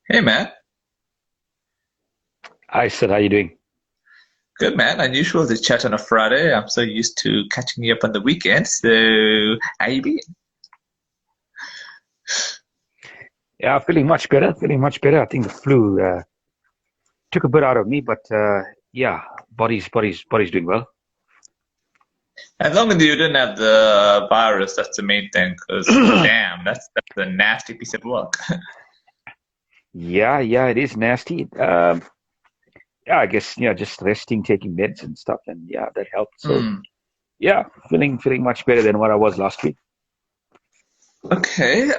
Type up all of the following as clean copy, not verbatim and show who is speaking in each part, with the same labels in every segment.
Speaker 1: Hey man,
Speaker 2: Hi, Sid. How you doing?
Speaker 1: good man. Unusual to chat on a Friday. I'm so used to catching you up on the weekend. So, how you been?
Speaker 2: Yeah, feeling much better. Feeling much better. I think the flu took a bit out of me, but yeah, body's doing well.
Speaker 1: As long as you didn't have the virus, that's the main thing. Because damn, that's a nasty piece of work.
Speaker 2: Yeah, it is nasty. Yeah, I guess just resting, taking meds and stuff, and yeah, that helped. So
Speaker 1: Hmm.
Speaker 2: yeah, feeling much better than what I was last week.
Speaker 1: Okay.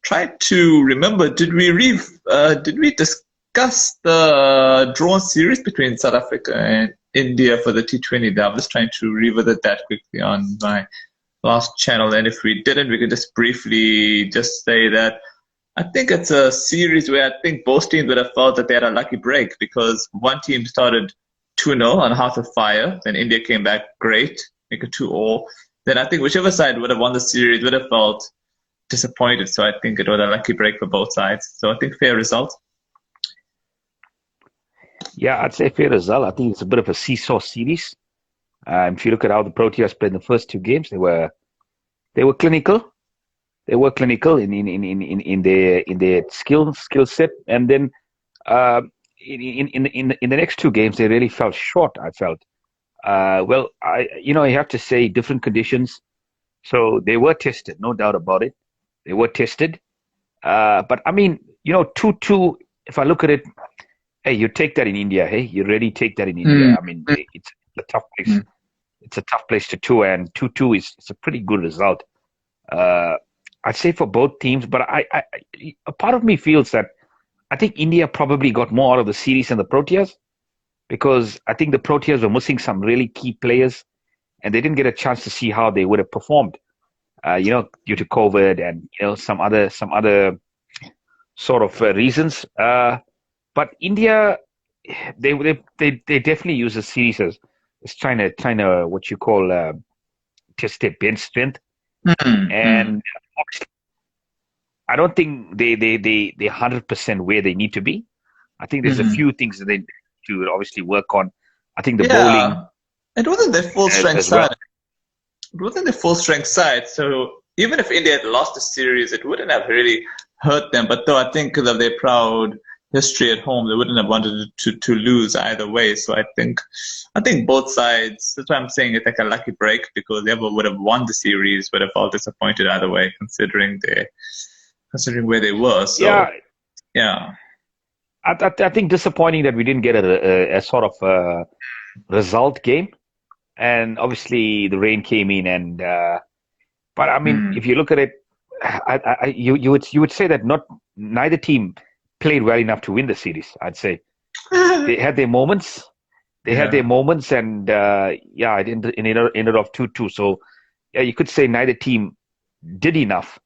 Speaker 1: Try to remember. Did we discuss the drawn series between South Africa and India for the T20? I'm just trying to revisit that quickly on my last channel. And if we didn't, we could just briefly just say that I think it's a series where I think both teams would have felt that they had a lucky break because one team started 2-0 on Heart of Fire, then India came back great, make it 2-all. Then I think whichever side would have won the series would have felt disappointed. So I think it was a lucky break for both sides. So I think fair result.
Speaker 2: Yeah, I'd say fair result. I think it's a bit of a seesaw series. If you look at how the Proteas played in the first two games, they were clinical. They were clinical in their skill set, and then uh, in the next two games they really fell short. I felt well. You have to say different conditions, so they were tested, no doubt about it. They were tested, but I mean, 2-2. If I look at it, hey, you take that in India. Hey, you really take that in India.
Speaker 1: Mm,
Speaker 2: I mean, it's a tough place.
Speaker 1: mm.
Speaker 2: It's a tough place to two, and 2-2 is it's a pretty good result. Uh, I'd say for both teams, but a part of me feels that I think India probably got more out of the series than the Proteas because I think the Proteas were missing some really key players and they didn't get a chance to see how they would have performed, due to COVID and some other sort of reasons. But India, they definitely use the series as trying to what you call test their bench strength,
Speaker 1: Mm, mm.
Speaker 2: and I don't think they 100% where they need to be. I think there's a
Speaker 1: Mm.
Speaker 2: few things that they need to obviously work on. I think the bowling
Speaker 1: Yeah, it wasn't their full strength
Speaker 2: as well.
Speaker 1: side. It wasn't their full strength side. So even if India had lost the series, it wouldn't have really hurt them. But though I think because of their proud history at home, they wouldn't have wanted to lose either way. So I think both sides. That's why I'm saying it's like a lucky break because whoever would have won the series would have felt disappointed either way, considering where they were.
Speaker 2: Yeah,
Speaker 1: So yeah.
Speaker 2: I think disappointing that we didn't get a sort of result game, and obviously the rain came in, and but I mean,
Speaker 1: Mm,
Speaker 2: if you look at it, you would say that not neither team played well enough to win the series. I'd say they had their moments. They had their
Speaker 1: yeah.
Speaker 2: moments, and yeah, it ended off 2-2. So yeah, you could say neither team did enough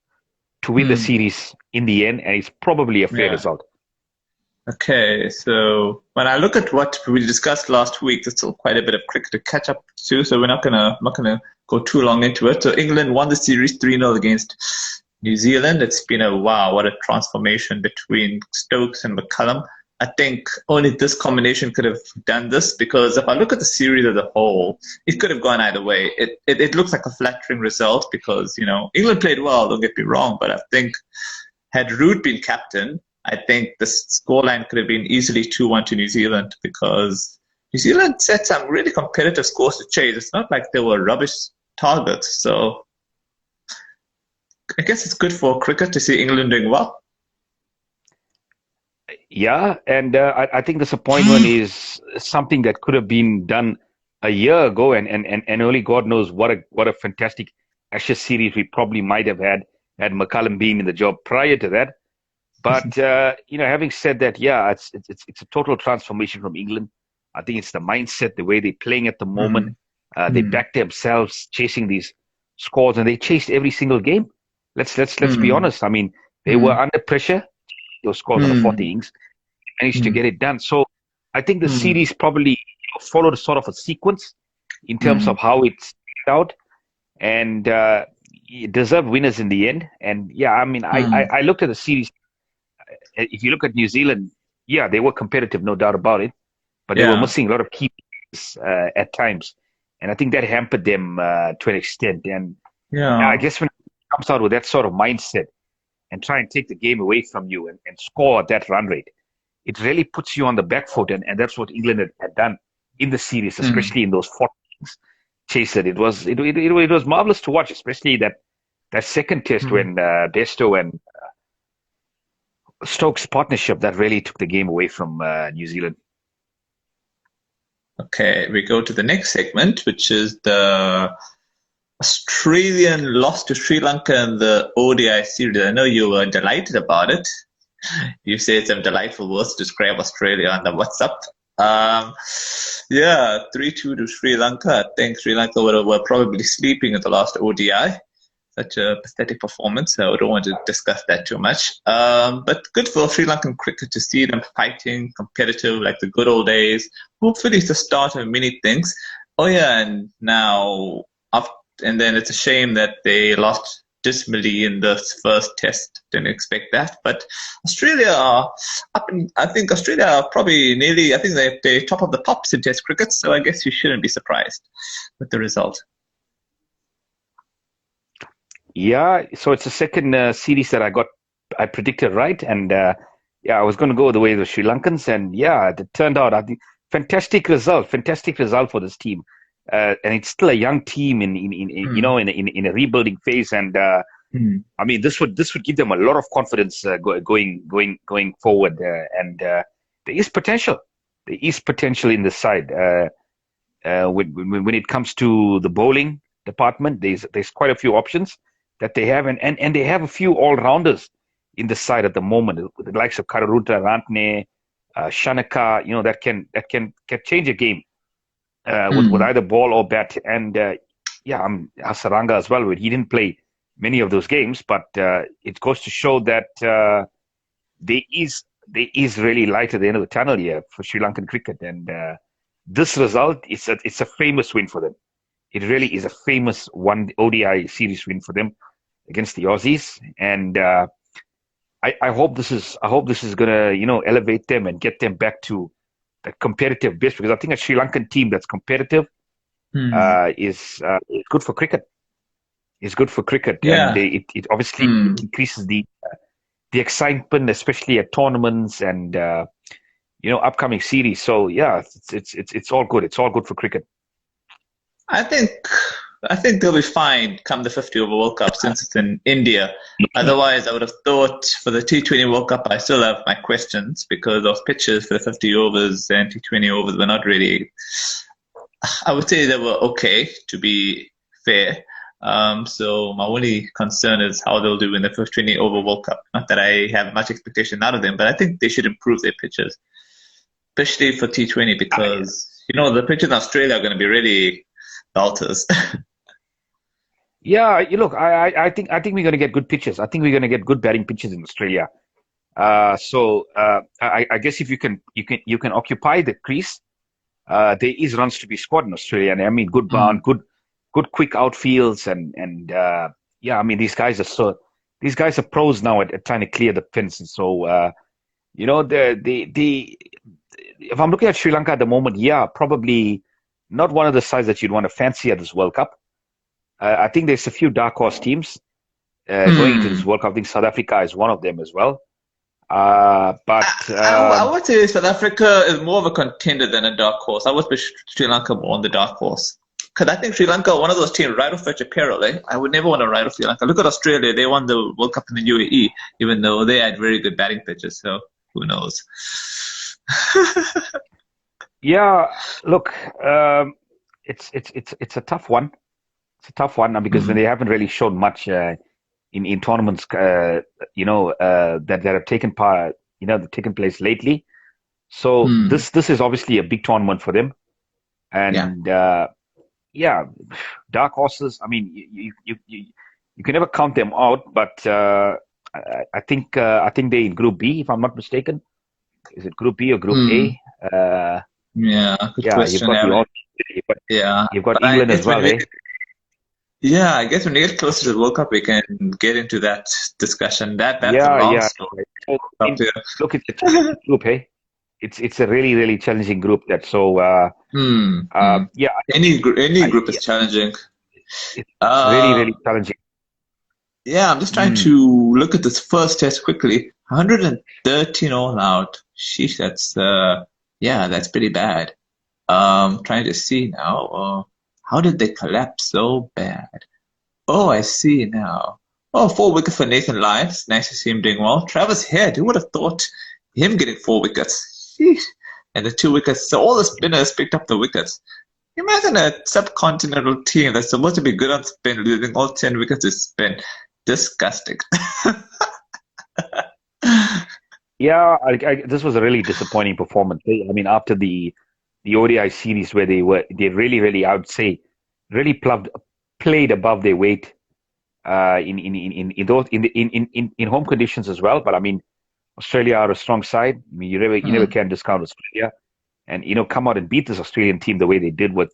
Speaker 2: to win the
Speaker 1: Mm,
Speaker 2: series in the end, and it's probably a fair
Speaker 1: yeah.
Speaker 2: result.
Speaker 1: Okay, so when I look at what we discussed last week, there's still quite a bit of cricket to catch up to, so we're not gonna go too long into it. So England won the series 3-0 against New Zealand. It's been a wow, what a transformation between Stokes and McCullum. I think only this combination could have done this because if I look at the series as a whole, it could have gone either way. It looks like a flattering result because, England played well, don't get me wrong, but I think had Root been captain, I think the scoreline could have been easily 2-1 to New Zealand because New Zealand set some really competitive scores to chase. It's not like they were rubbish targets. So I guess it's good for cricket to see England doing well.
Speaker 2: Yeah, and I think disappointment is something that could have been done a year ago, and only God knows what a fantastic Ashes series we probably might have had McCullum being in the job prior to that. But having said that, yeah, it's a total transformation from England. I think it's the mindset, the way they're playing at the moment.
Speaker 1: Mm,
Speaker 2: They
Speaker 1: mm,
Speaker 2: back themselves, chasing these scores, and they chased every single game. Let's be
Speaker 1: mm,
Speaker 2: honest. I mean, they were
Speaker 1: mm,
Speaker 2: under pressure. Those scores on the fourth
Speaker 1: mm,
Speaker 2: innings managed to
Speaker 1: mm,
Speaker 2: get it done. So I think the
Speaker 1: mm,
Speaker 2: series probably followed sort of a sequence in terms
Speaker 1: mm,
Speaker 2: of how it started out, and it deserved winners in the end. And yeah, I mean, I, I,
Speaker 1: mm,
Speaker 2: I looked at the series. if you look at New Zealand, yeah, they were competitive, no doubt about it, but they were
Speaker 1: Yeah.
Speaker 2: missing a lot of key pieces, at times, and I think that hampered them to an extent. And I
Speaker 1: Yeah.
Speaker 2: guess when it comes out with that sort of mindset and try and take the game away from you and score at that run rate, it really puts you on the back foot, and that's what England had done in the series,
Speaker 1: Mm.
Speaker 2: especially in those 40 chase it. It was marvelous to watch, especially that second test
Speaker 1: Mm.
Speaker 2: when Besto and Stokes' partnership that really took the game away from New Zealand.
Speaker 1: Okay, we go to the next segment, which is the Australian loss to Sri Lanka in the ODI series. I know you were delighted about it. You said some delightful words to describe Australia on the WhatsApp. Yeah, 3-2 to Sri Lanka. I think Sri Lanka were probably sleeping at the last ODI. Such a pathetic performance, so I don't want to discuss that too much. But good for Sri Lankan cricket to see them fighting, competitive like the good old days. Hopefully, it's the start of many things. Oh yeah, and now and then it's a shame that they lost dismally in the first test. Didn't expect that, but Australia are up. I think Australia are probably nearly. I think they're top of the pops in Test cricket, so I guess you shouldn't be surprised with the result.
Speaker 2: Yeah, so it's the second series that I predicted right, and yeah, I was going to go the way of the Sri Lankans, and yeah, it turned out, I think, fantastic result for this team, and it's still a young team
Speaker 1: Mm.
Speaker 2: in a rebuilding phase, and
Speaker 1: Mm.
Speaker 2: I mean this would give them a lot of confidence going forward, and there is potential, in the side. When it comes to the bowling department, there's quite a few options that they have, and they have a few all rounders in the side at the moment, with the likes of Kararuta, Rantne, Shanaka, that can change a game with
Speaker 1: Mm.
Speaker 2: either ball or bat. And yeah, Hasaranga as well. He didn't play many of those games, but it goes to show that there is really light at the end of the tunnel here for Sri Lankan cricket, and this result it's a famous win for them. It really is a famous one ODI series win for them against the Aussies, and I hope this is gonna elevate them and get them back to the competitive best, because I think a Sri Lankan team that's competitive
Speaker 1: Mm.
Speaker 2: is good for cricket. Is good for cricket, and
Speaker 1: Yeah.
Speaker 2: it obviously
Speaker 1: Mm.
Speaker 2: increases the excitement, especially at tournaments and upcoming series. So yeah, it's all good. It's all good for cricket.
Speaker 1: I think I think they'll be fine come the 50 over World Cup since it's in India. Otherwise, I would have thought for the T20 World Cup, I still have my questions because those pitches for the 50 overs and T20 overs were not really. I would say they were okay, to be fair. So my only concern is how they'll do in the 50 over World Cup. Not that I have much expectation out of them, but I think they should improve their pitches, especially for T20 because the pitches in Australia are going to be really belters.
Speaker 2: Yeah, you look, I think we're going to get good pitches. I think we're going to get good batting pitches in Australia. So I guess if you can occupy the crease, there is runs to be scored in Australia. And I mean, good bound,
Speaker 1: Mm.
Speaker 2: good quick outfields, and yeah, I mean these guys are pros now at trying to clear the fences. So the if I'm looking at Sri Lanka at the moment, yeah, probably not one of the sides that you'd want to fancy at this World Cup. I think there's a few dark horse teams going into this
Speaker 1: Hmm.
Speaker 2: World Cup. I think South Africa is one of them as well. But
Speaker 1: I would say South Africa is more of a contender than a dark horse. I would put Sri Lanka more on the dark horse. Because I think Sri Lanka, one of those teams, right off fetch a peril. Eh? I would never want to ride off Sri Lanka. Look at Australia. They won the World Cup in the UAE, even though they had very good batting pitches. So who knows?
Speaker 2: yeah, look, it's a tough one. It's a tough one because
Speaker 1: Hmm.
Speaker 2: they haven't really shown much in tournaments, that have taken part, taken place lately. So
Speaker 1: Hmm.
Speaker 2: this is obviously a big tournament for them,
Speaker 1: Yeah.
Speaker 2: and yeah, dark horses. I mean, you can never count them out, but I think they're in Group B, if I'm not mistaken. Is it Group B or Group
Speaker 1: Hmm.
Speaker 2: A? Uh,
Speaker 1: Yeah. Good
Speaker 2: yeah, you've
Speaker 1: question.
Speaker 2: got
Speaker 1: Yeah.
Speaker 2: you've got
Speaker 1: Yeah.
Speaker 2: you've got
Speaker 1: But
Speaker 2: England as
Speaker 1: it's been
Speaker 2: well,
Speaker 1: really,
Speaker 2: eh?
Speaker 1: Yeah, I guess when we get closer to the World Cup, we can get into that discussion. That's a
Speaker 2: Yeah,
Speaker 1: long
Speaker 2: yeah.
Speaker 1: story.
Speaker 2: So, I
Speaker 1: Up
Speaker 2: mean,
Speaker 1: here.
Speaker 2: look, it's a challenging group, hey. It's a really really challenging group. That so
Speaker 1: Hmm. Hmm.
Speaker 2: yeah,
Speaker 1: Any group
Speaker 2: yeah,
Speaker 1: is challenging.
Speaker 2: it's really
Speaker 1: Uh,
Speaker 2: really challenging.
Speaker 1: yeah, I'm just trying
Speaker 2: Mm.
Speaker 1: to look at this first test quickly. 113 all out. Sheesh, yeah, that's pretty bad. Trying to see now. How did they collapse so bad? Oh, I see now. Oh, 4 wickets for Nathan Lyons. Nice to see him doing well. Travis Head, who would have thought him getting 4 wickets? Sheesh. And the 2 wickets. So all the spinners picked up the wickets. Imagine a subcontinental team that's supposed to be good on spin, losing all 10 wickets to spin. Disgusting.
Speaker 2: Yeah, this was a really disappointing performance. I mean, after the ODI series where they really really I would say really played above their weight in those in home conditions as well. But I mean, Australia are a strong side. I mean, you never
Speaker 1: Hmm.
Speaker 2: can discount Australia, and come out and beat this Australian team the way they did. Was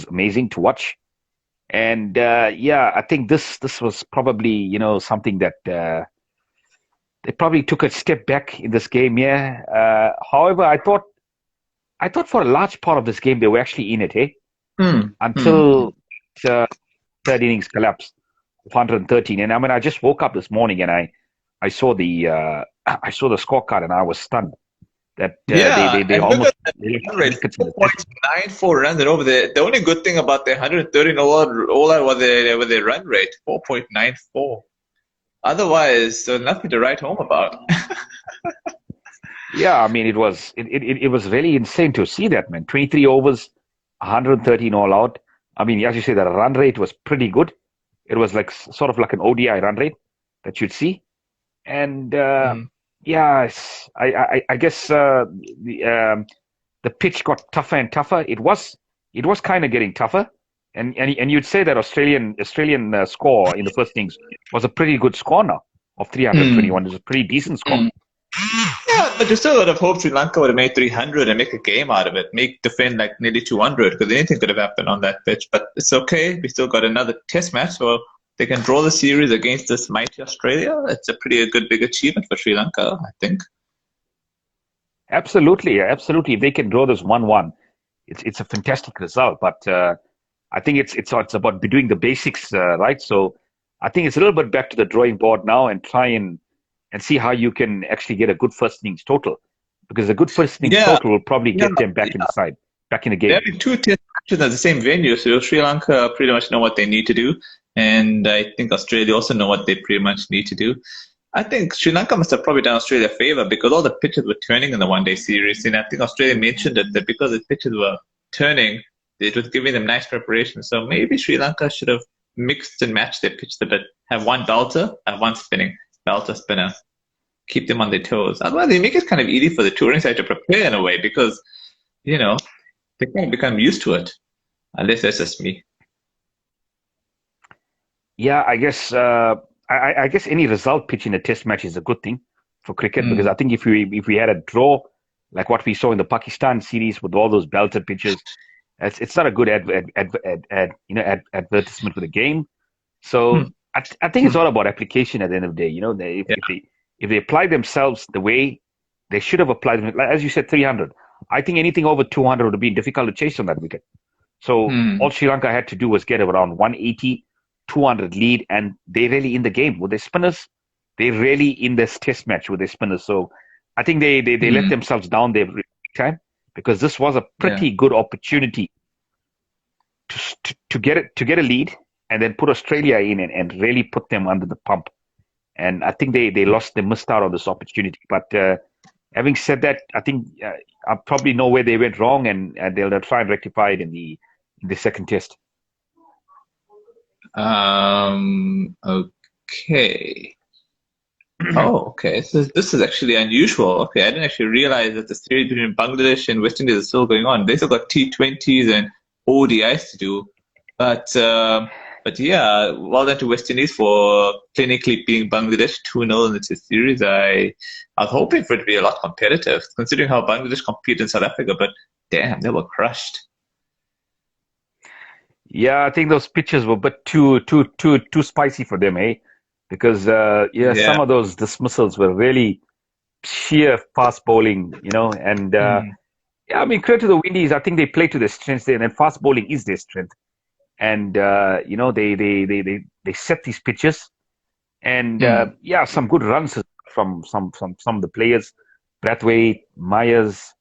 Speaker 2: amazing to watch. And yeah, I think this was probably something that they probably took a step back in this game. Yeah. However, I thought for a large part of this game they were actually in it. Hey,
Speaker 1: Hmm. Hmm. Hmm.
Speaker 2: until uh, third innings collapsed of 113. And I mean, I just woke up this morning and I saw the I saw the scorecard and I was stunned that
Speaker 1: Yeah,
Speaker 2: they
Speaker 1: and look
Speaker 2: almost
Speaker 1: at the
Speaker 2: they left
Speaker 1: run
Speaker 2: two
Speaker 1: rate,
Speaker 2: wickets in the test.
Speaker 1: 4.94 runs and over there. The only good thing about the 113 all out was their run rate, 4.94. Otherwise, there's nothing to write home about.
Speaker 2: Yeah, I mean, it was really insane to see that, man. 23 overs, 113 all out. I mean, as you say, the run rate was pretty good. It was like sort of like an ODI run rate that you'd see. And
Speaker 1: Mm.
Speaker 2: yeah, I guess the pitch got tougher and tougher. It was kind of getting tougher, and you'd say that Australian score in the first innings was a pretty good score now of
Speaker 1: Mm.
Speaker 2: 321. It's a pretty decent score.
Speaker 1: Mm. Yeah, but you still would have hoped Sri Lanka would have made 300 and make a game out of it, make defend like nearly 200 because anything could have happened on that pitch. But it's okay. We still got another test match, so they can draw the series against this mighty Australia. It's a pretty good big achievement for Sri Lanka, I think.
Speaker 2: Absolutely, yeah, absolutely. If they can draw this 1-1, it's a fantastic result. But I think it's about doing the basics right. So I think it's a little bit back to the drawing board now and try and see how you can actually get a good first innings total, because a good first innings
Speaker 1: Yeah,
Speaker 2: total will probably
Speaker 1: yeah.
Speaker 2: get them back in the side, back in the
Speaker 1: They're
Speaker 2: game.
Speaker 1: having two test matches at the same venue, so Sri Lanka pretty much know what they need to do, and I think Australia also know what they pretty much need to do. I think Sri Lanka must have probably done Australia a favor because all the pitches were turning in the one day series, and I think Australia mentioned it that because the pitches were turning, it was giving them nice preparation. So maybe Sri Lanka should have mixed and matched their pitches a bit. Have one belter, have one spinning belter spinner, keep them on their toes. Otherwise, they make it kind of easy for the touring side to prepare in a way because you know they kind of become used to it. Unless that's just me.
Speaker 2: Yeah, I guess I guess any result pitch in a test match is a good thing for cricket, because
Speaker 1: Mm.
Speaker 2: I think if we had a draw like what we saw in the Pakistan series with all those belted pitches, it's not a good advertisement for the game.
Speaker 1: Hmm.
Speaker 2: So I think it's
Speaker 1: Hmm.
Speaker 2: all about application at the end of the day. If,
Speaker 1: Yeah.
Speaker 2: if they apply themselves the way they should have applied them, like, as you said, 300. I think anything over 200 would have been difficult to chase on that wicket. So
Speaker 1: Hmm.
Speaker 2: all Sri Lanka had to do was get around 180, 200 lead, and they really in the game with their spinners. They really in this test match with their spinners. So I think they let
Speaker 1: Hmm.
Speaker 2: themselves down there time, because this was a
Speaker 1: Yeah.
Speaker 2: pretty good opportunity to get a lead and then put Australia in and really put them under the pump. And I think they missed out on this opportunity. But having said that, I think I probably know where they went wrong, and they'll try and rectify it in the second test.
Speaker 1: Okay. Oh, okay. This is actually unusual. Okay, I didn't actually realize that the series between Bangladesh and West Indies is still going on. They still got T20s and ODIs to do. But but yeah, well done to West Indies for clinically beating Bangladesh 2-0 in the Test series. I was hoping for it to be a lot competitive, considering how Bangladesh compete in South Africa, but damn, they were crushed.
Speaker 2: Yeah, I think those pitches were a bit too spicy for them, eh? Because yeah,
Speaker 1: Yeah.
Speaker 2: some of those dismissals were really sheer fast bowling, and
Speaker 1: Mm.
Speaker 2: yeah, I mean, credit to the Windies. I think they play to their strengths there, and then fast bowling is their strength. And they set these pitches, and
Speaker 1: Mm.
Speaker 2: yeah, some good runs from some of the players, Brathwaite, Myers.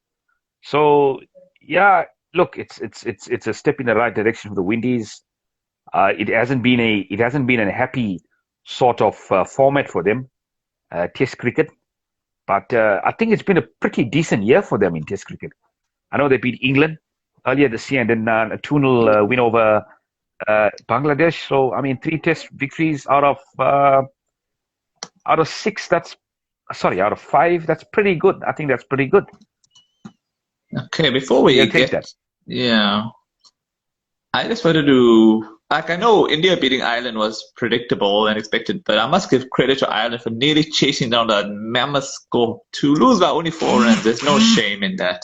Speaker 2: So yeah, look, it's a step in the right direction for the Windies. It hasn't been a happy sort of format for them, Test cricket, but I think it's been a pretty decent year for them in Test cricket. I know they beat England earlier this year, and then a 2-0 win over Bangladesh. So I mean, 3 Test victories out of 6. That's sorry, out of 5. That's pretty good. I think that's pretty good.
Speaker 1: Okay, before
Speaker 2: You
Speaker 1: we
Speaker 2: can take
Speaker 1: get,
Speaker 2: that.
Speaker 1: yeah, I just wanted to, like, I know India beating Ireland was predictable and expected, but I must give credit to Ireland for nearly chasing down that mammoth score. To lose by only 4 runs, there's no shame in that.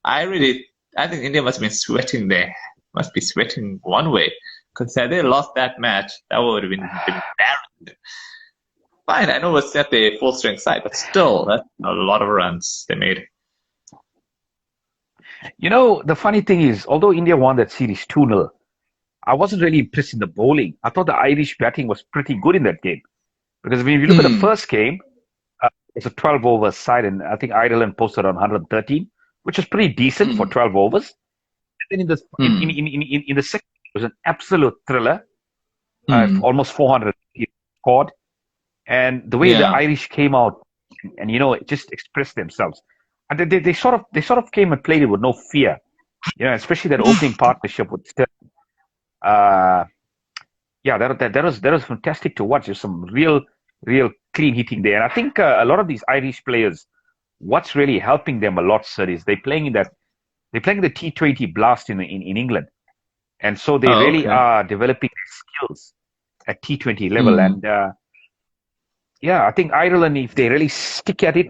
Speaker 1: I really, I think India must have been sweating there. Must be sweating one way. Because had they lost that match, that would have been embarrassing. Fine, I know it's not the full strength side, but still, that's a lot of runs they made.
Speaker 2: The funny thing is, although India won that series 2-0, I wasn't really impressed in the bowling. I thought the Irish batting was pretty good in that game. Because when you look at the
Speaker 1: Hmm.
Speaker 2: first game, it's a 12 over side, and I think Ireland posted on 113, which is pretty decent for
Speaker 1: Hmm.
Speaker 2: 12 overs. And then
Speaker 1: Hmm.
Speaker 2: in the second, it was an absolute thriller,
Speaker 1: Hmm.
Speaker 2: almost 400 scored. And the way the
Speaker 1: Yeah.
Speaker 2: Irish came out and just expressed themselves, and they sort of came and played it with no fear, especially that opening partnership with Sterling. Uh, yeah, that was fantastic to watch. There's some real clean hitting there, and I think a lot of these Irish players, what's really helping them a lot, sir, is they're playing the T20 blast in England, and so they
Speaker 1: Oh,
Speaker 2: really
Speaker 1: okay.
Speaker 2: are developing skills at T20 level,
Speaker 1: Hmm.
Speaker 2: and yeah, I think Ireland, if they really stick at it,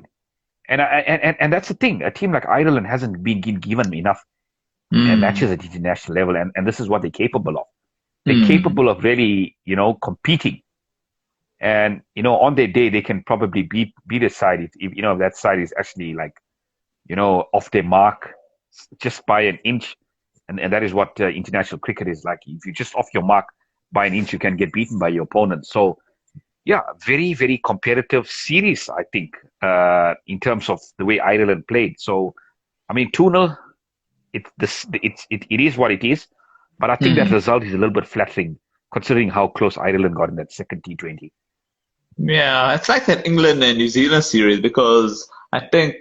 Speaker 2: and that's the thing, a team like Ireland hasn't been given enough
Speaker 1: Hmm.
Speaker 2: matches at international level, and this is what they're capable of. They're
Speaker 1: Hmm.
Speaker 2: capable of really, competing. And on their day, they can probably beat a side if that side is actually like off their mark just by an inch, and that is what international cricket is like. If you're just off your mark by an inch, you can get beaten by your opponent. So yeah, very very competitive series, I think, in terms of the way Ireland played. So I mean, 2-0, it is what it is, but I think that
Speaker 1: Hmm.
Speaker 2: result is a little bit flattering considering how close Ireland got in that second T20.
Speaker 1: Yeah, it's like that England and New Zealand series because I think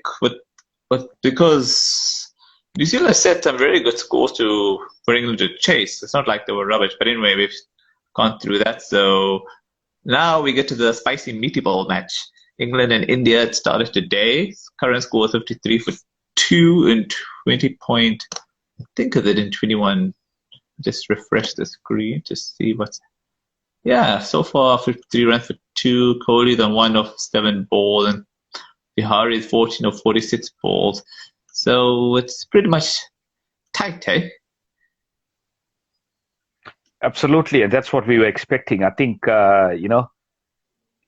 Speaker 1: because New Zealand set some very good scores to for England to chase. It's not like they were rubbish, but anyway, we've gone through that. So now we get to the spicy meaty ball match. England and India. It started today. Current score is 53 for 2 and 20 point. I think of it in 21. Just refresh the screen to see what's. Yeah, so far 53 runs for 2. Kohli's on 1 of 7 balls, and Bihari is 14 of 46 balls. So it's pretty much tight, eh?
Speaker 2: Absolutely, and that's what we were expecting. I think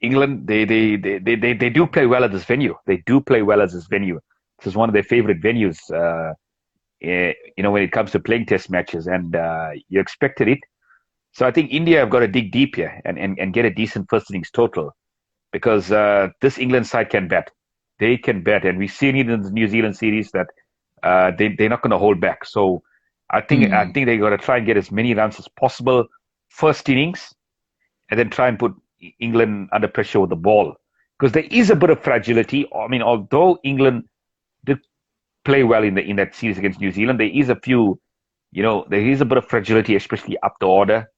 Speaker 2: England, they do play well at this venue. They do play well at this venue. This is one of their favorite venues. When it comes to playing test matches, and you expected it. So I think India have got to dig deep here and get a decent first innings total because this England side can bat. They can bat, and we've seen it in the New Zealand series that they're not going to hold back. So I think
Speaker 1: Hmm.
Speaker 2: they got to try and get as many runs as possible first innings, and then try and put England under pressure with the ball because there is a bit of fragility. I mean, although England did play well in that series against New Zealand, there is a bit of fragility, especially up the order.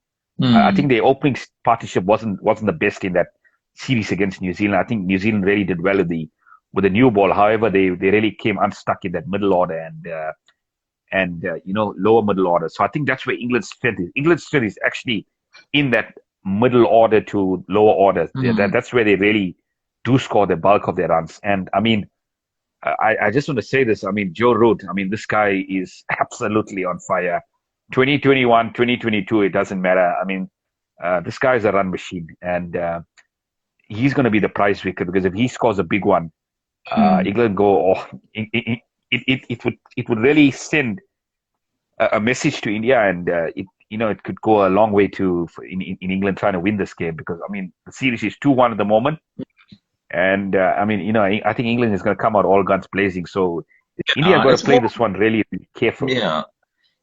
Speaker 2: I think
Speaker 1: Hmm.
Speaker 2: the opening partnership wasn't the best in that series against New Zealand. I think New Zealand really did well with the new ball. However, they really came unstuck in that middle order and lower middle order. So I think that's where England's strength is. England's strength is actually in that middle order to lower order.
Speaker 1: Hmm.
Speaker 2: That's where they really do score the bulk of their runs. And I mean, I just want to say this. I mean, Joe Root. I mean, this guy is absolutely on fire. 2021, 2022, it doesn't matter. I mean, this guy is a run machine, and he's going to be the prize picker because if he scores a big one, England go. Oh, it would really send a message to India, and it could go a long way in England trying to win this game because I mean the series is 2-1 at the moment, and I mean I think England is going to come out all guns blazing. So India got to play this one really, really carefully.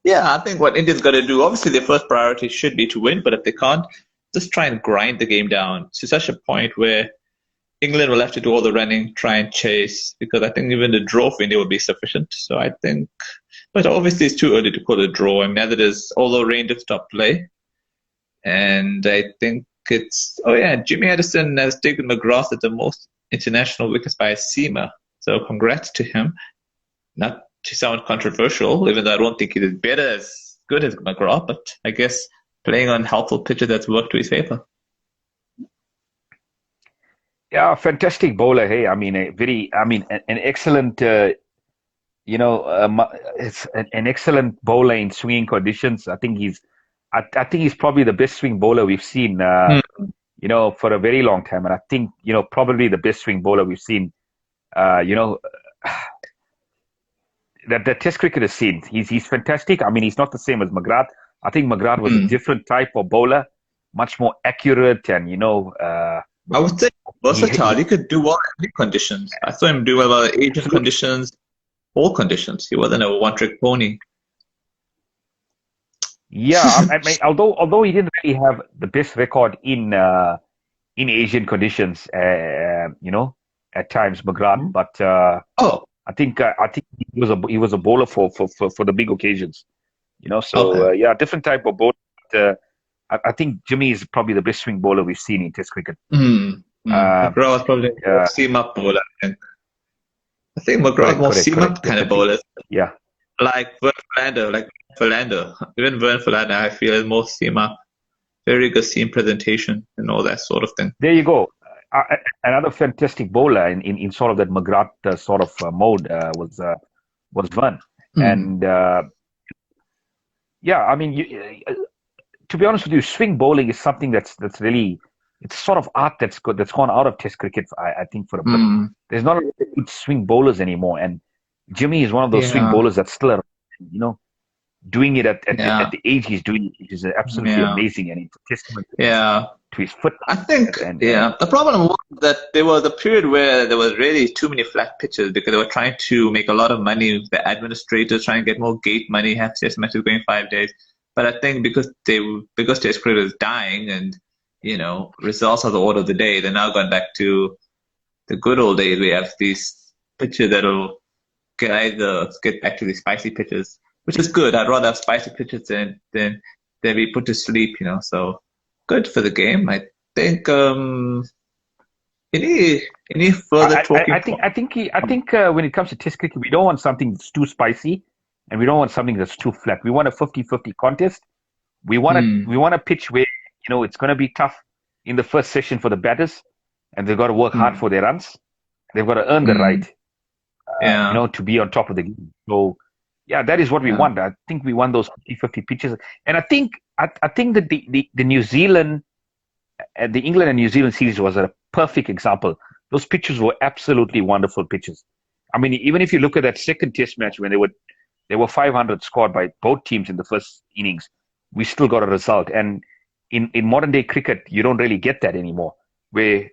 Speaker 1: Yeah, I think what India's got to do, obviously their first priority should be to win, but if they can't, just try and grind the game down to such a point where England will have to do all the running, try and chase, because I think even the draw for India will be sufficient. So I think, but obviously it's too early to call a draw. I mean, as it is, although Rain did stop play, and I think it's, Jimmy Anderson has taken McGrath at the most international wickets by a seamer. So congrats to him. Not to sound controversial, even though I don't think he is better as good as McGrath, but I guess playing on helpful pitches that's worked to his favor.
Speaker 2: Yeah, fantastic bowler. Hey, I mean, an excellent, it's an excellent bowler in swinging conditions. I think he's probably the best swing bowler we've seen, for a very long time. And I think, probably the best swing bowler we've seen, that Test cricket has seen. He's fantastic. I mean, he's not the same as McGrath. I think McGrath was a different type of bowler, much more accurate and,
Speaker 1: I would say versatile. He could do well in any conditions. I saw him do well in Asian conditions, all conditions. He wasn't a one-trick pony.
Speaker 2: Yeah, I mean, although he didn't really have the best record in Asian conditions, at times McGrath, but I think he was a bowler for the big occasions, different type of bowler. But, I think Jimmy is probably the best swing bowler we've seen in Test cricket.
Speaker 1: McGrath was probably a seam-up bowler, I think. McGrath more seam-up kind of bowlers.
Speaker 2: Yeah.
Speaker 1: Like Vern Philander. Even Vern Philander, I feel, is more seam-up. Very good seam presentation and all that sort of thing.
Speaker 2: There you go. Another fantastic bowler in sort of that McGrath sort of mode was Vern. And, I mean, to be honest with you, swing bowling is something that's really, it's sort of art that's gone out of Test cricket. I think for a bit. There's not a lot of good swing bowlers anymore, and Jimmy is one of those swing bowlers that's still around, doing it at the age he's doing it, which is absolutely amazing, and it's a testament to his foot.
Speaker 1: I think the problem was that there was a period where there was really too many flat pitches because they were trying to make a lot of money. The administrators trying to get more gate money, have Test matches going 5 days. But I think because Test cricket is dying and, results are the order of the day, they're now going back to the good old days. We have these pitches that'll get back to these spicy pitches, which is good. I'd rather have spicy pitches than be put to sleep, So good for the game. I think any further talking.
Speaker 2: I think when it comes to Test cricket, we don't want something that's too spicy. And we don't want something that's too flat. We want a 50-50 contest. We want a pitch where, it's going to be tough in the first session for the batters, and they've got to work hard for their runs. They've got to earn the right, to be on top of the game. So, that is what we want. I think we want those 50-50 pitches. And I think that the New Zealand, the England and New Zealand series was a perfect example. Those pitches were absolutely wonderful pitches. I mean, even if you look at that second Test match when there were 500 scored by both teams in the first innings, we still got a result. And in modern day cricket, you don't really get that anymore. Where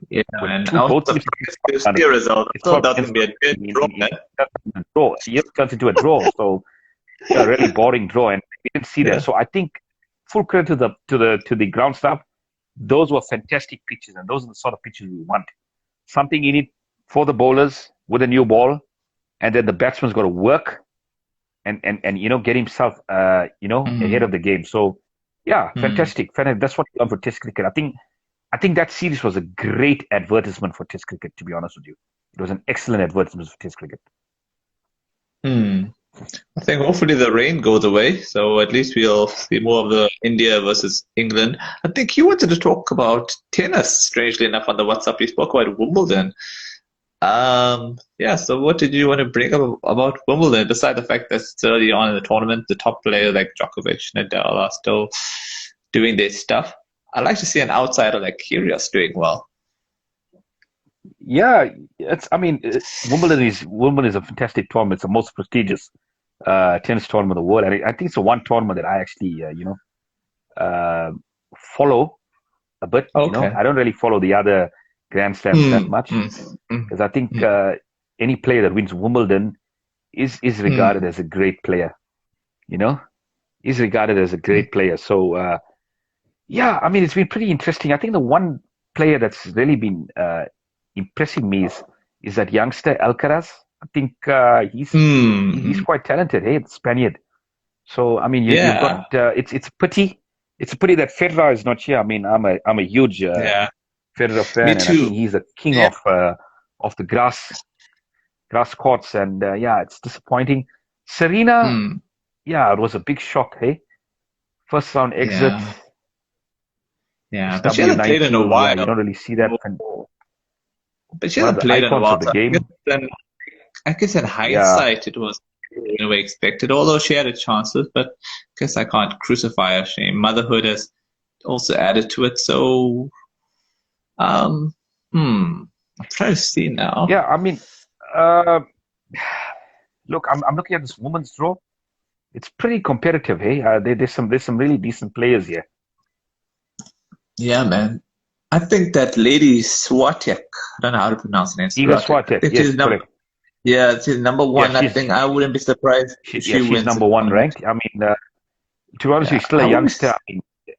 Speaker 1: both teams see a result. It still doesn't be a
Speaker 2: draw. It turns into a draw. So a really boring draw, and we didn't see that. So I think full credit to the ground staff. Those were fantastic pitches, and those are the sort of pitches we want. Something in it for the bowlers with a new ball, and then the batsman's got to work. And get himself ahead of the game. So fantastic. That's what we done for Test cricket. I think that series was a great advertisement for Test cricket. To be honest with you, it was an excellent advertisement for Test cricket.
Speaker 1: I think hopefully the rain goes away, so at least we'll see more of the India versus England. I think you wanted to talk about tennis. Strangely enough, on the WhatsApp, you spoke about Wimbledon. Yeah, so what did you want to bring up about Wimbledon, besides the fact that it's early on in the tournament, the top players like Djokovic, Nadal are still doing their stuff. I'd like to see an outsider like Kyrgios doing well.
Speaker 2: Yeah, it's. I mean, Wimbledon is a fantastic tournament. It's the most prestigious tennis tournament in the world, and I think it's the one tournament that I actually, uh, follow a bit.
Speaker 1: Okay.
Speaker 2: I don't really follow the other Grand Slams that
Speaker 1: Hmm.
Speaker 2: much
Speaker 1: Hmm. Hmm.
Speaker 2: because I think
Speaker 1: Hmm.
Speaker 2: any player that wins Wimbledon is regarded
Speaker 1: Hmm.
Speaker 2: as a great player. You know, is regarded as a
Speaker 1: Hmm.
Speaker 2: great player. So yeah, I mean, it's been pretty interesting. I think the one player that's really been impressing me is that youngster Alcaraz. I think he's
Speaker 1: Hmm.
Speaker 2: quite talented. Hey, the Spaniard. So I mean, you've got
Speaker 1: Yeah.
Speaker 2: it's a pity that Federer is not here. I mean, I'm a huge
Speaker 1: Yeah.
Speaker 2: Federer
Speaker 1: Me
Speaker 2: fan, and I
Speaker 1: too.
Speaker 2: think he's the king
Speaker 1: Yeah.
Speaker 2: of the grass courts. And yeah, it's disappointing. Serena,
Speaker 1: Hmm.
Speaker 2: yeah, it was a big shock. Hey, first round exit,
Speaker 1: Yeah. Yeah. But she hasn't played in a
Speaker 2: SW19. Yeah, you
Speaker 1: while.
Speaker 2: don't really see that. And
Speaker 1: Oh. But she
Speaker 2: one of
Speaker 1: hasn't
Speaker 2: the
Speaker 1: played in a
Speaker 2: icons
Speaker 1: while.
Speaker 2: of the
Speaker 1: So
Speaker 2: game.
Speaker 1: I guess in
Speaker 2: Yeah,
Speaker 1: hindsight, it was in a way expected, although she had her chances. But I guess I can't crucify her shame. Motherhood has also added to it. So, um, I'm trying to see now.
Speaker 2: yeah. I mean, uh, look, I'm looking at this women's draw. It's pretty competitive. Hey, there's some really decent players here.
Speaker 1: Yeah, man. I think that lady Swatek, I don't know how to pronounce her name,
Speaker 2: Iga
Speaker 1: Swatek. I
Speaker 2: Swiatek,
Speaker 1: think
Speaker 2: yes,
Speaker 1: she's number,
Speaker 2: correct.
Speaker 1: yeah, she's number
Speaker 2: Yeah,
Speaker 1: one. I think I wouldn't be surprised if she
Speaker 2: she's
Speaker 1: wins the
Speaker 2: number one
Speaker 1: tournament.
Speaker 2: ranked. I mean, to be honest,
Speaker 1: Yeah,
Speaker 2: she's still a
Speaker 1: I wouldn't be.
Speaker 2: youngster. I mean,
Speaker 1: Yeah,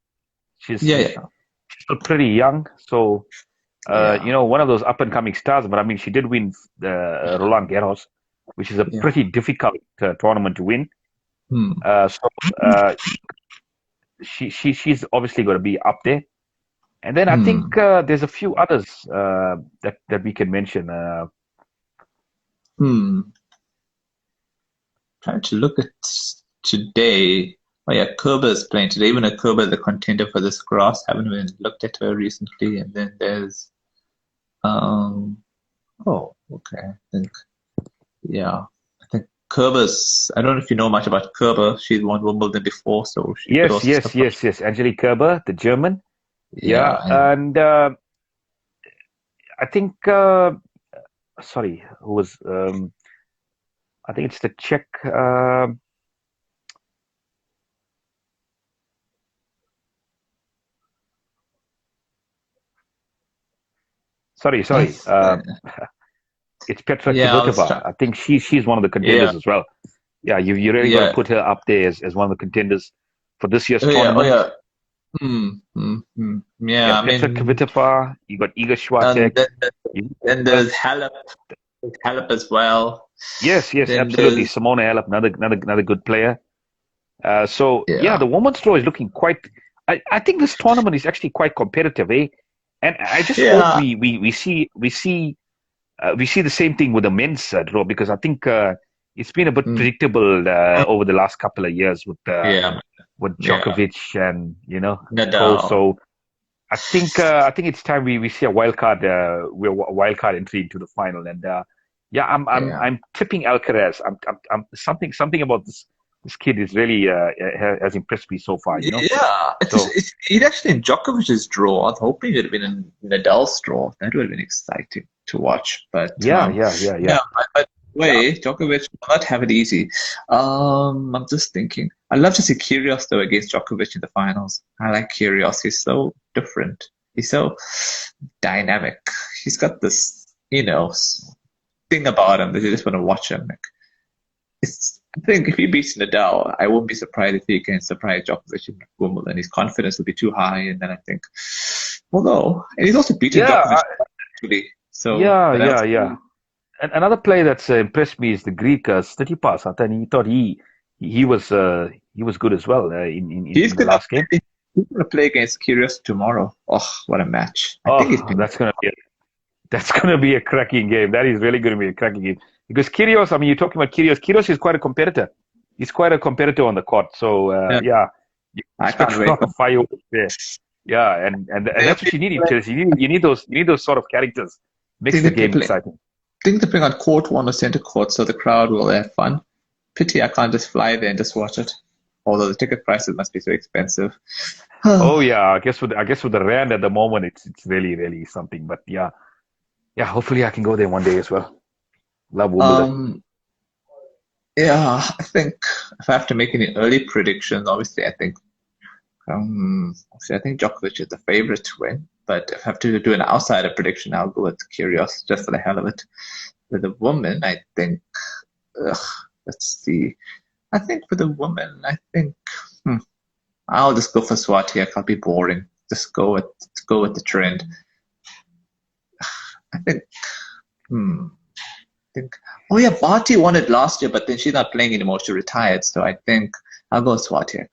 Speaker 2: she's
Speaker 1: yeah,
Speaker 2: still pretty young. So,
Speaker 1: yeah,
Speaker 2: one of those up and coming stars. But I mean, she did win the Roland Garros, which is a
Speaker 1: yeah.
Speaker 2: pretty difficult tournament to win.
Speaker 1: Hmm.
Speaker 2: So uh, she's obviously going to be up there. And then I think
Speaker 1: Hmm.
Speaker 2: there's a few others that we can mention.
Speaker 1: Hmm. Trying to look at today. Oh yeah, Kerber's playing today. Even a Kerber, the contender for this grass. Haven't even looked at her recently. And then there's um. Oh, okay. I think yeah. I think Kerber's. I don't know if you know much about Kerber. She's won Wimbledon before, so she could
Speaker 2: Yes,
Speaker 1: also
Speaker 2: yes,
Speaker 1: step up.
Speaker 2: yes, yes. Angelique Kerber, the German. Yeah,
Speaker 1: Yeah, and
Speaker 2: and I think sorry, who was I think it's the Czech. Sorry.
Speaker 1: that's
Speaker 2: It's Petra
Speaker 1: yeah. I was
Speaker 2: Kvitova.
Speaker 1: trying.
Speaker 2: I think she's one of the
Speaker 1: Yeah,
Speaker 2: contenders as well. Yeah, you really got to
Speaker 1: yeah.
Speaker 2: put her up there as one of the contenders for this year's
Speaker 1: Oh yeah, oh
Speaker 2: tournament.
Speaker 1: yeah.
Speaker 2: Yeah,
Speaker 1: Yeah, I
Speaker 2: Petra
Speaker 1: mean,
Speaker 2: Kvitova. You got Iga
Speaker 1: and
Speaker 2: Swiatek.
Speaker 1: then,
Speaker 2: You,
Speaker 1: then there's Halep as well.
Speaker 2: yes, yes,
Speaker 1: Then
Speaker 2: absolutely.
Speaker 1: there's
Speaker 2: Simona Halep, another good player. So yeah,
Speaker 1: yeah,
Speaker 2: the women's draw is looking quite. I think this tournament is actually quite competitive, eh? And I just hope
Speaker 1: yeah,
Speaker 2: we see the same thing with the men's draw because I think it's been a bit
Speaker 1: mm,
Speaker 2: predictable over the last couple of years
Speaker 1: yeah,
Speaker 2: with
Speaker 1: yeah.
Speaker 2: Djokovic and Co.
Speaker 1: Nadal.
Speaker 2: So I think it's time we see a wild card entry into the final. And yeah,
Speaker 1: Yeah,
Speaker 2: I'm tipping Alcaraz. I'm something about this kid is really has impressed me so far.
Speaker 1: yeah.
Speaker 2: So
Speaker 1: It's actually in Djokovic's draw. I was hoping it'd been in Nadal's draw. That would have been exciting to watch. But
Speaker 2: yeah.
Speaker 1: yeah. By the
Speaker 2: Yeah,
Speaker 1: way, Djokovic will not have it easy. I'm just thinking. I'd love to see Kyrgios though against Djokovic in the finals. I like Kyrgios. He's so different. He's so dynamic. He's got this, thing about him that you just want to watch him. Like, I think if he beats Nadal, I won't be surprised if he can surprise Djokovic in Wimbledon. His confidence will be too high, and then I think we'll go. And he's also beaten
Speaker 2: yeah,
Speaker 1: Djokovic actually. So
Speaker 2: yeah,
Speaker 1: that
Speaker 2: yeah,
Speaker 1: else,
Speaker 2: yeah. And another player that's impressed me is the Greek Tsitsipas. I thought he was good as well
Speaker 1: he's
Speaker 2: in the
Speaker 1: gonna
Speaker 2: last game.
Speaker 1: he's gonna play against Kyrgios tomorrow. Oh, what a match! I think he's
Speaker 2: Oh,
Speaker 1: been.
Speaker 2: that's gonna be a cracking game. That is really gonna be a cracking game because Kyrgios. I mean, you're talking about Kyrgios. Kyrgios is quite a competitor. He's quite a competitor on the court. So
Speaker 1: Yeah,
Speaker 2: yeah, you
Speaker 1: I
Speaker 2: expect
Speaker 1: can't
Speaker 2: a
Speaker 1: wait.
Speaker 2: lot of fireworks there. Yeah, and
Speaker 1: They'll
Speaker 2: that's what
Speaker 1: be
Speaker 2: you need in
Speaker 1: playing,
Speaker 2: tennis. You need those sort of characters. Makes
Speaker 1: they'll
Speaker 2: the
Speaker 1: be
Speaker 2: game
Speaker 1: playing,
Speaker 2: exciting.
Speaker 1: think they're playing on court one or center court, so the crowd will have fun. Pity I can't just fly there and just watch it. Although the ticket prices must be so expensive.
Speaker 2: Oh yeah, I guess with the rand at the moment, it's really really something. But yeah. Hopefully, I can go there one day as well. Love Wimbledon.
Speaker 1: um, yeah, I think if I have to make any early predictions, obviously I think Djokovic is the favorite to win. But if I have to do an outsider prediction, I'll go with Kyrgios just for the hell of it. With the woman, I think. Ugh, let's see. I think for the woman, hmm, I'll just go for Swiatek. I'll be boring. Just go with the trend. I think. Hmm. Think. Oh yeah, Barty won it last year, but then she's not playing anymore. She retired, so I think I'll go Swiatek.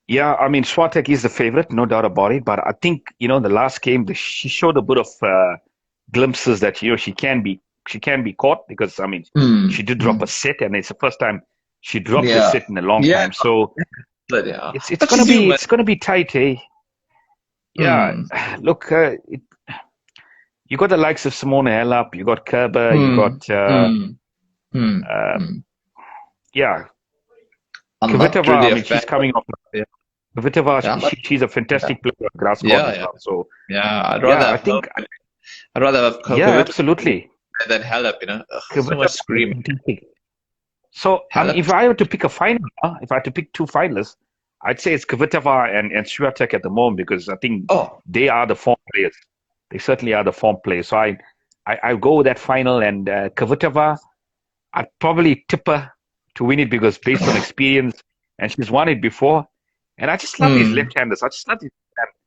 Speaker 2: Yeah, I mean Swiatek is the favorite, no doubt about it. But I think the last game she showed a bit of glimpses that she can be caught because I mean
Speaker 1: Hmm.
Speaker 2: she did drop a
Speaker 1: Hmm.
Speaker 2: set and it's the first time she dropped a
Speaker 1: Yeah.
Speaker 2: set in a long
Speaker 1: Yeah.
Speaker 2: time. So
Speaker 1: But yeah.
Speaker 2: it's
Speaker 1: But
Speaker 2: gonna
Speaker 1: she's
Speaker 2: be
Speaker 1: human.
Speaker 2: it's gonna be tight, eh? Yeah,
Speaker 1: Hmm.
Speaker 2: look, you got the likes of Simone Halep, you got Kerber, you
Speaker 1: Hmm.
Speaker 2: got
Speaker 1: Hmm. Hmm.
Speaker 2: uh,
Speaker 1: Hmm.
Speaker 2: yeah,
Speaker 1: I'm not
Speaker 2: Kvitova. I
Speaker 1: really a
Speaker 2: mean,
Speaker 1: fan.
Speaker 2: she's coming off.
Speaker 1: Yeah.
Speaker 2: Kvitova,
Speaker 1: Yeah.
Speaker 2: she's a
Speaker 1: Yeah.
Speaker 2: fantastic player on grass court
Speaker 1: Yeah.
Speaker 2: as
Speaker 1: Yeah.
Speaker 2: well. So
Speaker 1: Yeah. I'd rather
Speaker 2: yeah, I
Speaker 1: have her.
Speaker 2: think
Speaker 1: I'd rather have
Speaker 2: yeah,
Speaker 1: Covid
Speaker 2: absolutely.
Speaker 1: than Halep. Ugh, so much
Speaker 2: Kvitova is
Speaker 1: screaming.
Speaker 2: fantastic. So I mean,
Speaker 1: Halep.
Speaker 2: if I were to pick a final, if I had to pick two finalists, I'd say it's Kvitova and Swiatek at the moment because I think
Speaker 1: Oh.
Speaker 2: they are the form players. They certainly are the form players. So I'll go with that final and Kvitova. I'd probably tip her to win it because based on experience, and she's won it before. And I just love these
Speaker 1: Hmm.
Speaker 2: left-handers. I just love these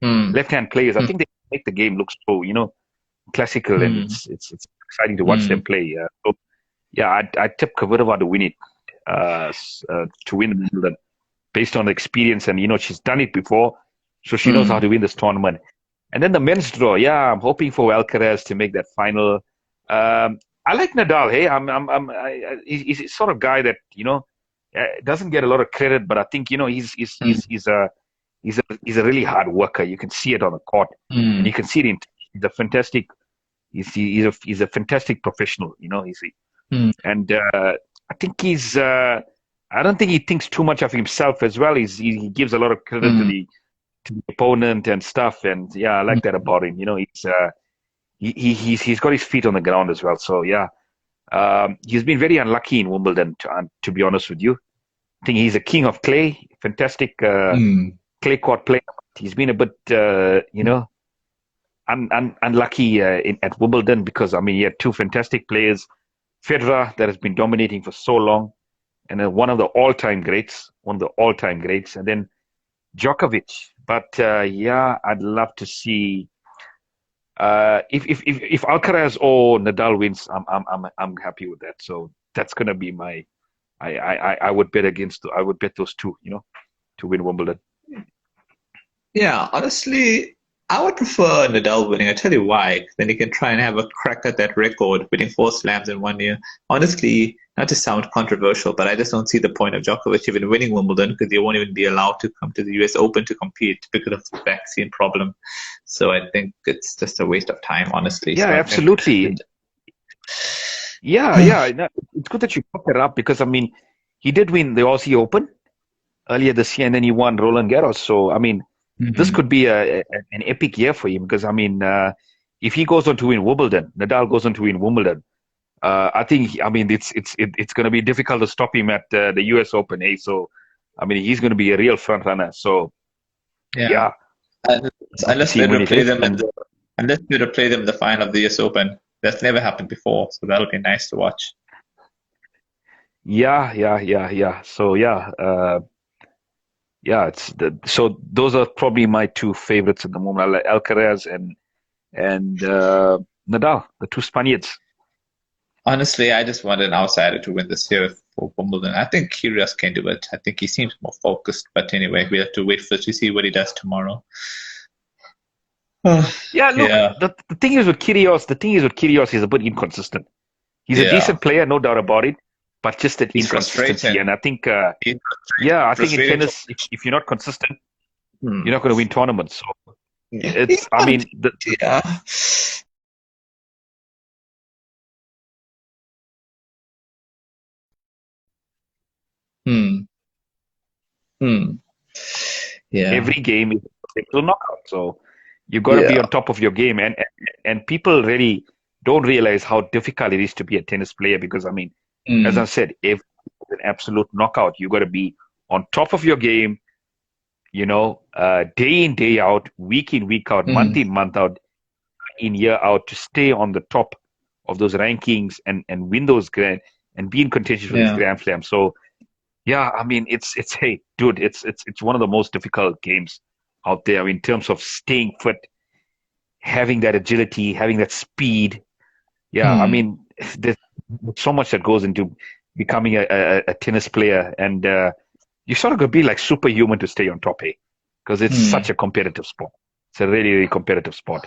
Speaker 1: Hmm.
Speaker 2: left-hand players. I
Speaker 1: Hmm.
Speaker 2: think they make the game look so, classical, and
Speaker 1: Hmm.
Speaker 2: it's exciting to watch them
Speaker 1: Hmm.
Speaker 2: play. So yeah, I'd tip Kvitova to win it, to win Wimbledon based on the experience, and she's done it before, so she knows how
Speaker 1: Hmm.
Speaker 2: to win this tournament. And then the men's draw, yeah, I'm hoping for Alcaraz to make that final. I like Nadal. Hey, he's the sort of guy that doesn't get a lot of credit, but I think
Speaker 1: Hmm.
Speaker 2: he's a really hard worker. You can see it on the court, and
Speaker 1: Hmm.
Speaker 2: you can see it in he's a fantastic. He's a fantastic professional.
Speaker 1: Hmm.
Speaker 2: And I think I don't think he thinks too much of himself as well. He gives a lot of credit to
Speaker 1: Hmm.
Speaker 2: the opponent and stuff. And yeah, I like that about him. He's got his feet on the ground as well. So yeah, he's been very unlucky in Wimbledon. To be honest with you, I think he's a king of clay, fantastic
Speaker 1: Hmm.
Speaker 2: clay court player. He's been a bit, unlucky at Wimbledon because I mean he had two fantastic players, Federer that has been dominating for so long, and one of the all-time greats, and then Djokovic. But yeah, I'd love to see if Alcaraz or Nadal wins, I'm happy with that. So that's gonna be my I would bet those two, to win Wimbledon.
Speaker 1: Yeah, honestly, I would prefer Nadal winning. I tell you why. Then he can try and have a crack at that record, winning four slams in 1 year. Honestly, not to sound controversial, but I just don't see the point of Djokovic even winning Wimbledon because he won't even be allowed to come to the US Open to compete because of the vaccine problem. So I think it's just a waste of time, honestly.
Speaker 2: Yeah,
Speaker 1: So I think,
Speaker 2: absolutely. Yeah. No, it's good that you brought that up because I mean, he did win the Aussie Open earlier this year, and then he won Roland Garros. So I mean, this
Speaker 1: Mhm.
Speaker 2: could be an epic year for him because I mean, if he goes on to win Wimbledon, Nadal goes on to win Wimbledon. I think I mean it's going to be difficult to stop him at the U.S. Open. So I mean, he's going to be a real front runner. So
Speaker 1: Yeah.
Speaker 2: yeah,
Speaker 1: Unless,
Speaker 2: love to
Speaker 1: unless
Speaker 2: see
Speaker 1: we
Speaker 2: him win it.
Speaker 1: replay
Speaker 2: Eh?
Speaker 1: them in
Speaker 2: And
Speaker 1: the final of the US Open. That's never happened before, so that'll be nice to watch.
Speaker 2: yeah. So yeah, so those are probably my two favorites at the moment. I like Alcaraz and Nadal, the two Spaniards.
Speaker 1: Honestly, I just want an outsider to win this year for Wimbledon. I think Kyrgios can do it. I think he seems more focused. But anyway, we have to wait for to see what he does tomorrow.
Speaker 2: Yeah, look,
Speaker 1: Yeah,
Speaker 2: the thing is with Kyrgios, he's a bit inconsistent. He's a
Speaker 1: yeah.
Speaker 2: decent player, no doubt about it, but just that
Speaker 1: He's
Speaker 2: inconsistency.
Speaker 1: frustrating.
Speaker 2: And I think,
Speaker 1: He's
Speaker 2: yeah, I think in
Speaker 1: frustrating to
Speaker 2: tennis, if you're not consistent,
Speaker 1: hmm.
Speaker 2: you're not going to win tournaments. So
Speaker 1: Yeah.
Speaker 2: I mean,
Speaker 1: Yeah. Hmm. Yeah.
Speaker 2: Every game is a potential knockout. So you've got to be
Speaker 1: Yeah.
Speaker 2: on top of your game. And people really don't realize how difficult it is to be a tennis player because, I mean, as I
Speaker 1: Hmm.
Speaker 2: said, if it's an absolute knockout, you got to be on top of your game, day in, day out, week in, week out, month
Speaker 1: Hmm.
Speaker 2: in, month out, in, year out to stay on the top of those rankings and win those and be in contention for these
Speaker 1: Yeah.
Speaker 2: Grand Slams. So yeah, I mean, it's hey, dude, it's one of the most difficult games out there in terms of staying fit, having that agility, having that speed. Yeah, I
Speaker 1: Hmm.
Speaker 2: mean, there's so much that goes into becoming a tennis player, and you sort of got to be like superhuman to stay on top, eh? Because it's such
Speaker 1: Hmm.
Speaker 2: a competitive sport. It's a really, really competitive sport.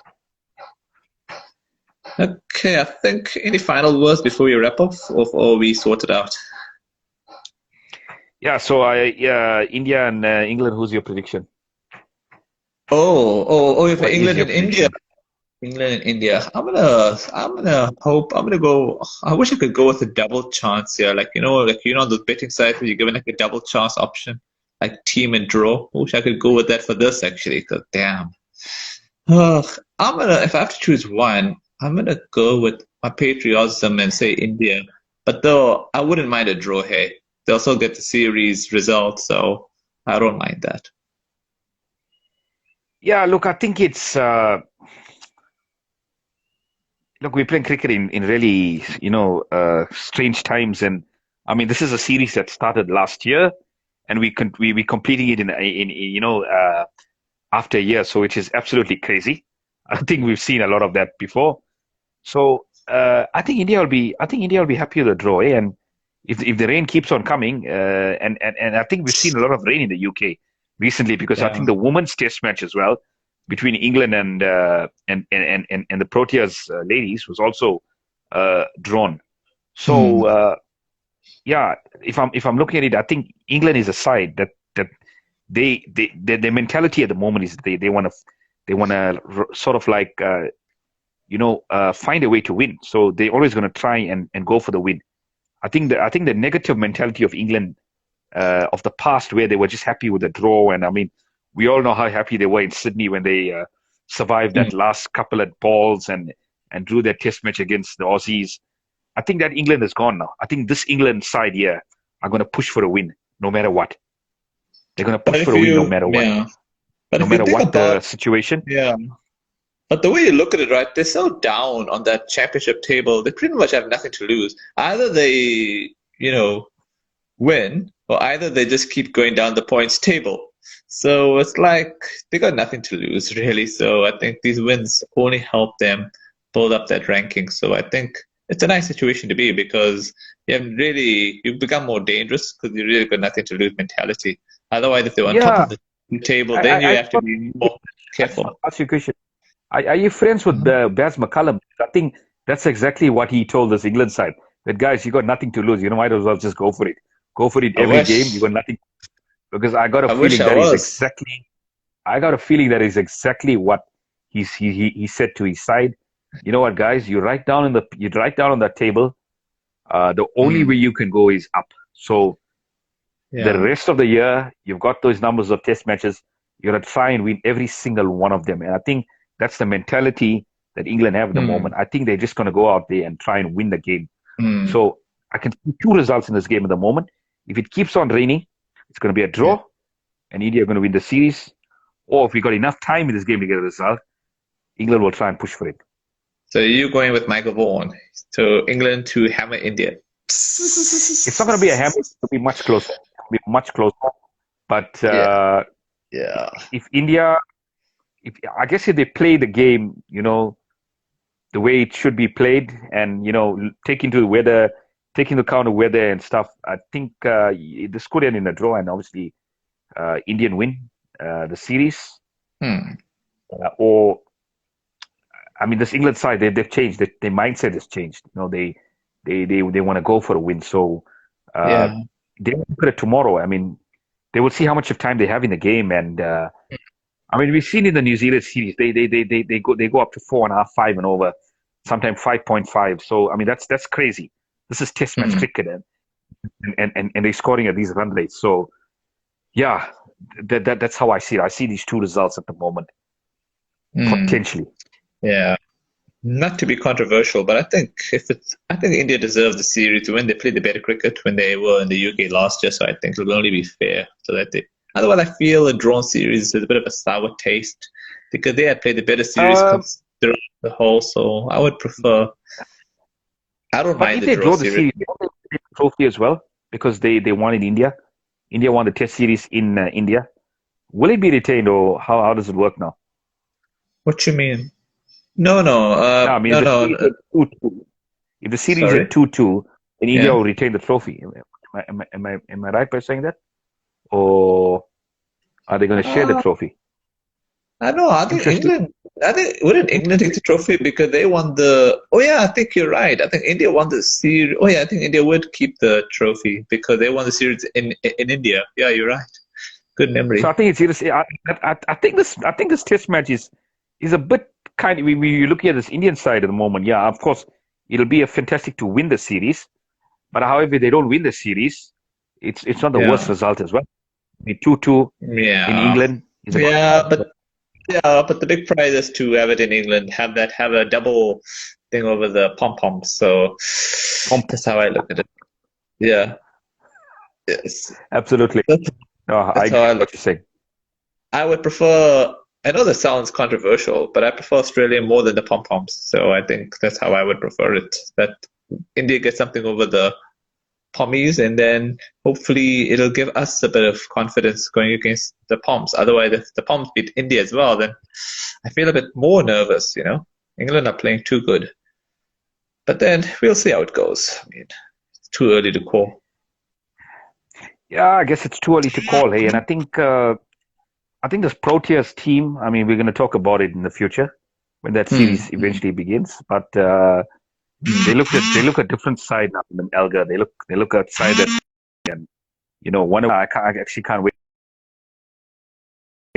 Speaker 1: Okay, I think any final words before we wrap up, or we sort it out?
Speaker 2: Yeah, so India and England. Who's your prediction?
Speaker 1: For
Speaker 2: What is
Speaker 1: England
Speaker 2: your
Speaker 1: and India.
Speaker 2: prediction?
Speaker 1: England and India. I'm gonna go. I wish I could go with a double chance here. Like those betting sites where you're given like a double chance option, like team and draw. I wish I could go with that for this actually. Cause damn. Ugh, if I have to choose one, I'm gonna go with my patriotism and say India. But though I wouldn't mind a draw here. They also get the series result, so I don't mind that.
Speaker 2: Yeah, look, I think it's look, we're playing cricket in really, strange times, and I mean, this is a series that started last year, and we completing it in after a year, so which is absolutely crazy. I think we've seen a lot of that before. So I think India will be happy with the draw, eh? And if the rain keeps on coming, and I think we've seen a lot of rain in the UK recently because I
Speaker 1: Yeah.
Speaker 2: think the women's test match as well between England and the Proteas ladies was also drawn.
Speaker 1: Hmm.
Speaker 2: So yeah, if I'm looking at it, I think England is a side that their mentality at the moment is they want to sort of like find a way to win. So they're always going to try and go for the win. I think the negative mentality of England of the past, where they were just happy with the draw, and I mean, we all know how happy they were in Sydney when they survived
Speaker 1: Hmm.
Speaker 2: that last couple of balls and drew their Test match against the Aussies. I think that England is gone now. I think this England side here are going to push for a win no matter what. They're going to
Speaker 1: But
Speaker 2: push for
Speaker 1: if
Speaker 2: a win no
Speaker 1: you,
Speaker 2: matter what,
Speaker 1: yeah. But
Speaker 2: no
Speaker 1: if you
Speaker 2: matter
Speaker 1: think
Speaker 2: what
Speaker 1: about,
Speaker 2: the situation.
Speaker 1: yeah. But the way you look at it, right, they're so down on that championship table, they pretty much have nothing to lose. Either they, win, or either they just keep going down the points table. So it's like they got nothing to lose, really. So I think these wins only help them build up that ranking. So I think it's a nice situation to be because you've become more dangerous because you really got nothing to lose mentality. Otherwise, if they're on top
Speaker 2: Yeah,
Speaker 1: of the table,
Speaker 2: I
Speaker 1: then you
Speaker 2: I,
Speaker 1: have to be more
Speaker 2: I just want
Speaker 1: careful.
Speaker 2: to ask you a question. Are you friends with
Speaker 1: Mhm.
Speaker 2: Baz McCullum? I think that's exactly what he told this England side. That guys, you got nothing to lose. You know, might as well just go for it. Go for it
Speaker 1: I
Speaker 2: every game. You
Speaker 1: wish.
Speaker 2: got nothing because I got a
Speaker 1: I wish
Speaker 2: feeling
Speaker 1: I
Speaker 2: that is
Speaker 1: was.
Speaker 2: exactly. I got a feeling that is exactly what he said to his side. You know what, guys? You write down on that table. The only way
Speaker 1: Hmm.
Speaker 2: you can go is up. So the
Speaker 1: Yeah.
Speaker 2: rest of the year, you've got those numbers of test matches. You're going to try and win every single one of them. And I think that's the mentality that England have at the
Speaker 1: Hmm.
Speaker 2: moment. I think they're just going to go out there and try and win the game.
Speaker 1: Hmm.
Speaker 2: So I can see two results in this game at the moment. If it keeps on raining, it's going to be a
Speaker 1: Yeah.
Speaker 2: draw, and India are going to win the series. Or if we got enough time in this game to get a result, England will try and push for it.
Speaker 1: So you're going with Michael Vaughan to England to hammer India.
Speaker 2: It's not going to be a hammer. It'll be much closer. It'll be much closer. But
Speaker 1: Yeah, yeah.
Speaker 2: if India, if I guess if they play the game, the way it should be played, and take into account the weather and stuff, I think this could end in a draw, and obviously Indian win the series.
Speaker 1: Hmm.
Speaker 2: Or I mean, this England side, they've changed. Their mindset has changed. They want to go for a win. So uh,
Speaker 1: Yeah.
Speaker 2: they will look at it tomorrow. I mean, they will see how much of time they have in the game, and I mean, we've seen in the New Zealand series, they go up to 4.5, 5 and over, sometimes 5.5. So I mean, that's crazy. This is Test match
Speaker 1: Hmm.
Speaker 2: cricket, and they're scoring at these run rates. So Yeah, that's how I see it. I see these two results at the moment,
Speaker 1: Hmm.
Speaker 2: potentially.
Speaker 1: Yeah. Not to be controversial, but I think India deserves the series to win. They played the better cricket when they were in the UK last year, so I think it'll only be fair so that they. Otherwise, I feel a drawn series is a bit of a sour taste because they had played the better series
Speaker 2: Uh,
Speaker 1: considering the whole. So I would prefer. I don't
Speaker 2: but
Speaker 1: mind
Speaker 2: if
Speaker 1: the
Speaker 2: they
Speaker 1: draw
Speaker 2: draw the
Speaker 1: series.
Speaker 2: series, they won't take the trophy as well because they won in India. India won the Test series in India. Will it be retained, or how does it work now?
Speaker 1: What you mean? No, no,
Speaker 2: No, I mean,
Speaker 1: no,
Speaker 2: if the
Speaker 1: no,
Speaker 2: series
Speaker 1: no.
Speaker 2: is 2-2, if the series is
Speaker 1: Sorry.
Speaker 2: 2-2, then India
Speaker 1: Yeah.
Speaker 2: will retain the trophy. Am I right by saying that? Or are they going to share the
Speaker 1: Uh,
Speaker 2: trophy?
Speaker 1: I know. I think
Speaker 2: Interesting.
Speaker 1: England. I think wouldn't England take the trophy because they won the. Oh yeah, I think you're right. I think India won the series. Oh yeah, I think India would keep the trophy because they won the series in India. Yeah, you're right. Good
Speaker 2: So I
Speaker 1: memory.
Speaker 2: think it's either. I think this Test match is a bit kind of. You're looking at this Indian side at the moment. Yeah, of course, it'll be a fantastic to win the series. But however, if they don't win the series, it's not the worst
Speaker 1: Yeah,
Speaker 2: result as well. The 2-2 in
Speaker 1: yeah,
Speaker 2: England is a good
Speaker 1: yeah.
Speaker 2: result.
Speaker 1: But the big prize is to have it in England. Have a double thing over the pom poms. So that's how I look at it. Yeah. Yes.
Speaker 2: Absolutely.
Speaker 1: That's,
Speaker 2: No, I
Speaker 1: that's how
Speaker 2: agree
Speaker 1: I
Speaker 2: with
Speaker 1: look.
Speaker 2: what you're saying.
Speaker 1: I would prefer. I know this sounds controversial, but I prefer Australia more than the pom poms. So I think that's how I would prefer it. That India gets something over the pommies, and then hopefully it'll give us a bit of confidence going against the poms. Otherwise, if the poms beat India as well, then I feel a bit more nervous. England are playing too good, but then we'll see how it goes. I mean, it's too early to call.
Speaker 2: Yeah, I guess it's too early to call, hey. And I think this Proteas team. I mean, we're going to talk about it in the future when that
Speaker 1: Hmm.
Speaker 2: series eventually begins. But they
Speaker 1: Hmm.
Speaker 2: look a different side now than Elga. They look a side that, and one of I actually can't wait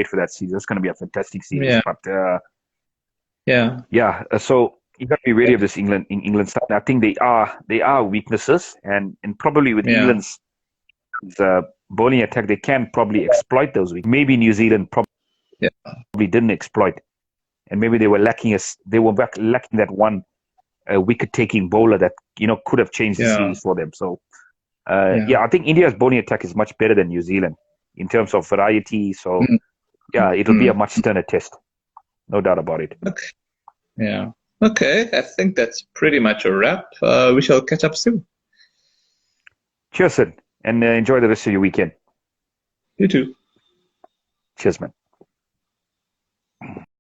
Speaker 2: for that series. It's going to be a fantastic series.
Speaker 1: Yeah.
Speaker 2: But
Speaker 1: Yeah.
Speaker 2: yeah, so you got to be wary of this England side. I think they are weaknesses, and probably with
Speaker 1: Yeah.
Speaker 2: England's bowling attack, they can probably exploit those weak. Maybe New Zealand
Speaker 1: Yeah.
Speaker 2: probably didn't exploit, and maybe they were lacking that one wicket-taking bowler that could have changed the
Speaker 1: Yeah.
Speaker 2: series for them. So
Speaker 1: Yeah.
Speaker 2: yeah, I think India's bowling attack is much better than New Zealand in terms of variety. So
Speaker 1: Mm.
Speaker 2: yeah, it'll be a
Speaker 1: Mm.
Speaker 2: much sterner test, no doubt about it.
Speaker 1: Okay. Yeah. Okay. I think that's pretty much a wrap. We shall catch up soon.
Speaker 2: Cheers, Sid, and enjoy the rest of your weekend.
Speaker 1: You too.
Speaker 2: Cheers, man.